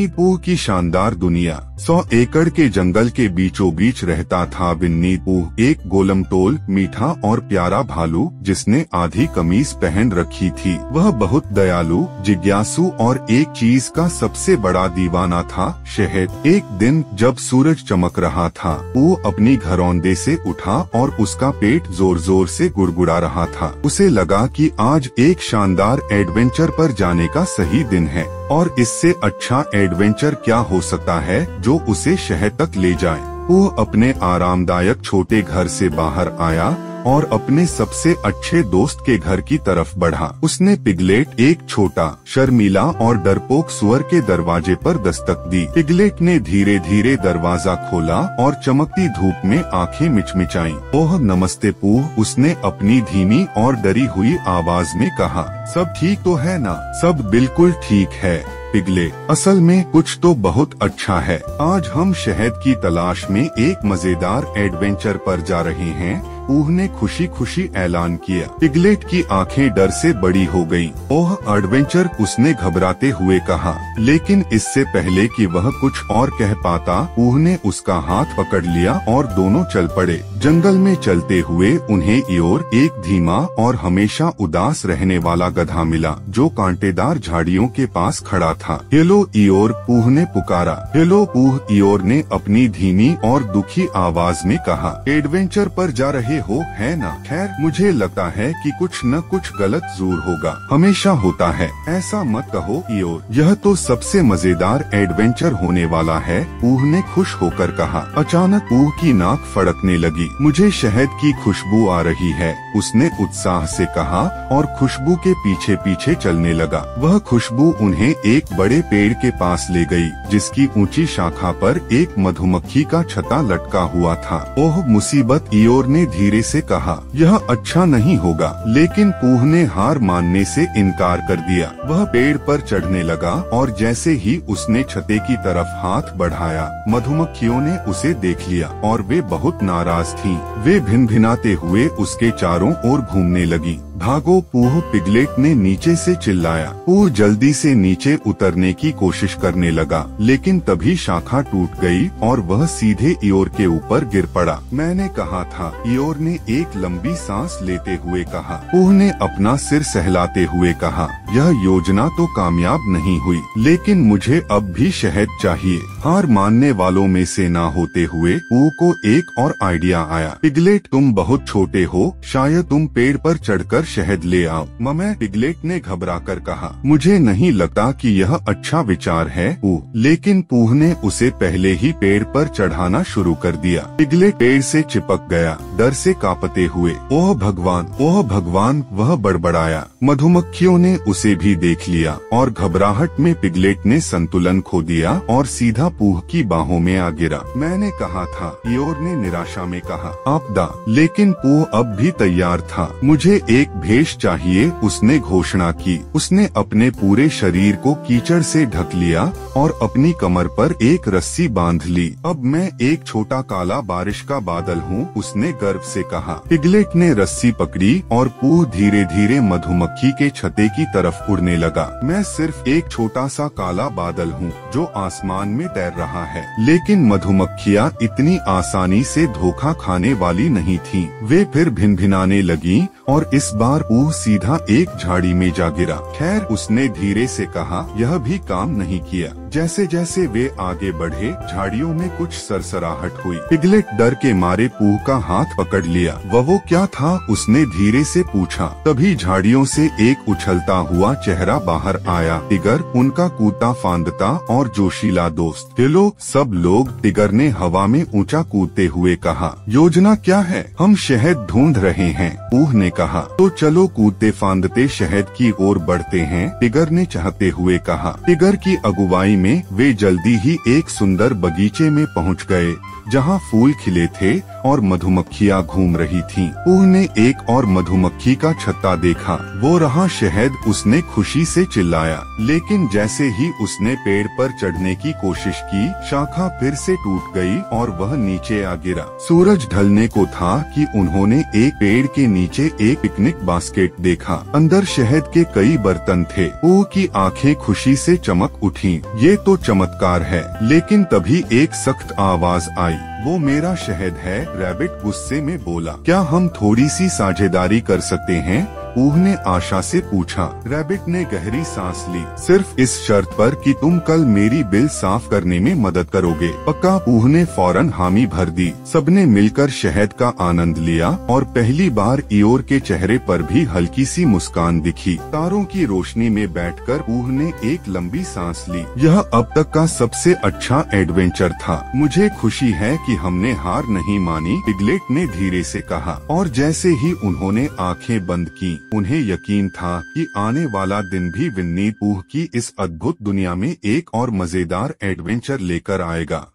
पूह की शानदार दुनिया। 100 एकड़ के जंगल के बीचों बीच रहता था विन्नी पूह, एक गोलमटोल, मीठा और प्यारा भालू जिसने आधी कमीज पहन रखी थी। वह बहुत दयालु, जिज्ञासु और एक चीज का सबसे बड़ा दीवाना था, शहद। एक दिन जब सूरज चमक रहा था, पूह अपनी घरौंदे से उठा और उसका पेट जोर जोर से गुड़गुड़ा रहा था। उसे लगा कि आज एक शानदार एडवेंचर पर जाने का सही दिन है, और इससे अच्छा एडवेंचर क्या हो सकता है जो उसे शहर तक ले जाए। वो अपने आरामदायक छोटे घर से बाहर आया और अपने सबसे अच्छे दोस्त के घर की तरफ बढ़ा। उसने पिगलेट, एक छोटा, शर्मीला और डरपोक सुअर के दरवाजे पर दस्तक दी। पिगलेट ने धीरे धीरे दरवाजा खोला और चमकती धूप में आंखें मिचमिचाईं। ओह नमस्ते पूह, उसने अपनी धीमी और डरी हुई आवाज में कहा। सब ठीक तो है ना? सब बिल्कुल ठीक है पिगलेट, असल में कुछ तो बहुत अच्छा है। आज हम शहद की तलाश में एक मजेदार एडवेंचर पर जा रहे हैं, पूह ने खुशी खुशी ऐलान किया। पिगलेट की आंखें डर से बड़ी हो गईं। ओह एडवेंचर, उसने घबराते हुए कहा। लेकिन इससे पहले कि वह कुछ और कह पाता, पूह ने उसका हाथ पकड़ लिया और दोनों चल पड़े। जंगल में चलते हुए उन्हें इयोर, एक धीमा और हमेशा उदास रहने वाला गधा मिला जो कांटेदार झाड़ियों के पास खड़ा था। हेलो इयोर, पूह ने पुकारा। हेलो पूह, इयोर ने अपनी धीमी और दुखी आवाज में कहा। एडवेंचर पर जा रहे हो, है ना? खैर, मुझे लगता है कि कुछ न कुछ गलत जरूर होगा, हमेशा होता है। ऐसा मत कहो इयोर, यह तो सबसे मजेदार एडवेंचर होने वाला है, पूह ने खुश होकर कहा। अचानक पूह की नाक फड़कने लगी। मुझे शहद की खुशबू आ रही है, उसने उत्साह से कहा और खुशबू के पीछे पीछे चलने लगा। वह खुशबू उन्हें एक बड़े पेड़ के पास ले गई, जिसकी ऊंची शाखा पर एक मधुमक्खी का छत्ता लटका हुआ था। ओह मुसीबत, इयोर ने धीरे से कहा। यह अच्छा नहीं होगा, लेकिन पूह ने हार मानने से इनकार कर दिया। वह पेड़ पर चढ़ने लगा और जैसे ही उसने छत्ते की तरफ हाथ बढ़ाया, मधुमक्खियों ने उसे देख लिया और वे बहुत नाराज थीं। वे भिनभिनाते हुए उसके चारों ओर घूमने लगी। भागो पूह, पिगलेट ने नीचे से चिल्लाया। पूह जल्दी से नीचे उतरने की कोशिश करने लगा, लेकिन तभी शाखा टूट गई और वह सीधे इयोर के ऊपर गिर पड़ा। मैंने कहा था, इयोर ने एक लंबी सांस लेते हुए कहा। पूह ने अपना सिर सहलाते हुए कहा। यह योजना तो कामयाब नहीं हुई, लेकिन मुझे अब भी शहद चाहिए। हार मानने वालों में से ना होते हुए पूह को एक और आइडिया आया। पिगलेट, तुम बहुत छोटे हो, शायद तुम पेड़ पर चढ़कर शहद ले आओ। मम्मी, पिगलेट ने घबराकर कहा। मुझे नहीं लगता कि यह अच्छा विचार है पूह, लेकिन पूह ने उसे पहले ही पेड़ पर चढ़ाना शुरू कर दिया। पिगलेट पेड़ से चिपक गया, डर से कांपते हुए। ओह भगवान, वह बड़बड़ाया। मधुमक्खियों ने उसे भी देख लिया और घबराहट में पिगलेट ने संतुलन खो दिया और सीधा पूह की बाहों में आ गिरा। मैंने कहा था, इयोर ने निराशा में कहा। आपदा, लेकिन पूह अब भी तैयार था। मुझे एक भेष चाहिए, उसने घोषणा की। उसने अपने पूरे शरीर को कीचड़ से ढक लिया और अपनी कमर पर एक रस्सी बांध ली। अब मैं एक छोटा काला बारिश का बादल हूँ, उसने गर्व से कहा। पिगलेट ने रस्सी पकड़ी और पूह धीरे धीरे मधुमक्खी के छत्ते की तरफ उड़ने लगा। मैं सिर्फ एक छोटा सा काला बादल हूँ जो आसमान में तैर रहा है। लेकिन मधुमक्खियाँ इतनी आसानी से धोखा खाने वाली नहीं थीं। वे फिर भिनभिनाने लगीं और इस बार पूह सीधा एक झाड़ी में जा गिरा। खैर, उसने धीरे से कहा। यह भी काम नहीं किया। जैसे जैसे वे आगे बढ़े, झाड़ियों में कुछ सरसराहट हुई। पिगलेट डर के मारे पूह का हाथ पकड़ लिया। वो क्या था? उसने धीरे से पूछा। तभी झाड़ियों से एक उछलता हुआ चेहरा बाहर आया। टिगर, उनका कूदता फांदता और जोशीला दोस्त। हेलो सब लोग, टिगर ने हवा में ऊंचा कूदते हुए कहा। योजना क्या है? हम शहद ढूंढ रहे हैं, पूह ने कहा। तो चलो कूदते फांदते शहद की ओर बढ़ते हैं, टिगर ने चाहते हुए कहा। टिगर की अगुवाई में वे जल्दी ही एक सुंदर बगीचे में पहुंच गए, जहाँ फूल खिले थे और मधुमक्खियाँ घूम रही थीं। पूह ने एक और मधुमक्खी का छत्ता देखा, वो रहा शहद। उसने खुशी से चिल्लाया, लेकिन जैसे ही उसने पेड़ पर चढ़ने की कोशिश की, शाखा फिर से टूट गई और वह नीचे आ गिरा। सूरज ढलने को था कि उन्होंने एक पेड़ के नीचे एक पिकनिक बास्केट देखा। अंदर शहद के कई बर्तन थे। पूह की आंखें खुशी से चमक उठीं। ये तो चमत्कार है। लेकिन तभी एक सख्त आवाज आई, वो मेरा शहद है। रैबिट गुस्से में बोला, क्या हम थोड़ी सी साझेदारी कर सकते हैं? पूह ने आशा से पूछा। रैबिट ने गहरी सांस ली। सिर्फ इस शर्त पर कि तुम कल मेरी बिल साफ करने में मदद करोगे। पक्का? पूह ने फौरन हामी भर दी। सबने मिलकर शहद का आनंद लिया और पहली बार ईयोर के चेहरे पर भी हल्की सी मुस्कान दिखी। तारों की रोशनी में बैठकर पूह ने एक लंबी सांस ली। यह अब तक का सबसे अच्छा एडवेंचर था। मुझे खुशी है कि हमने हार नहीं मानी, पिगलेट ने धीरे से कहा। और जैसे ही उन्होंने आंखें बंद की, उन्हें यकीन था कि आने वाला दिन भी विन्नी पूह की इस अद्भुत दुनिया में एक और मजेदार एडवेंचर लेकर आएगा।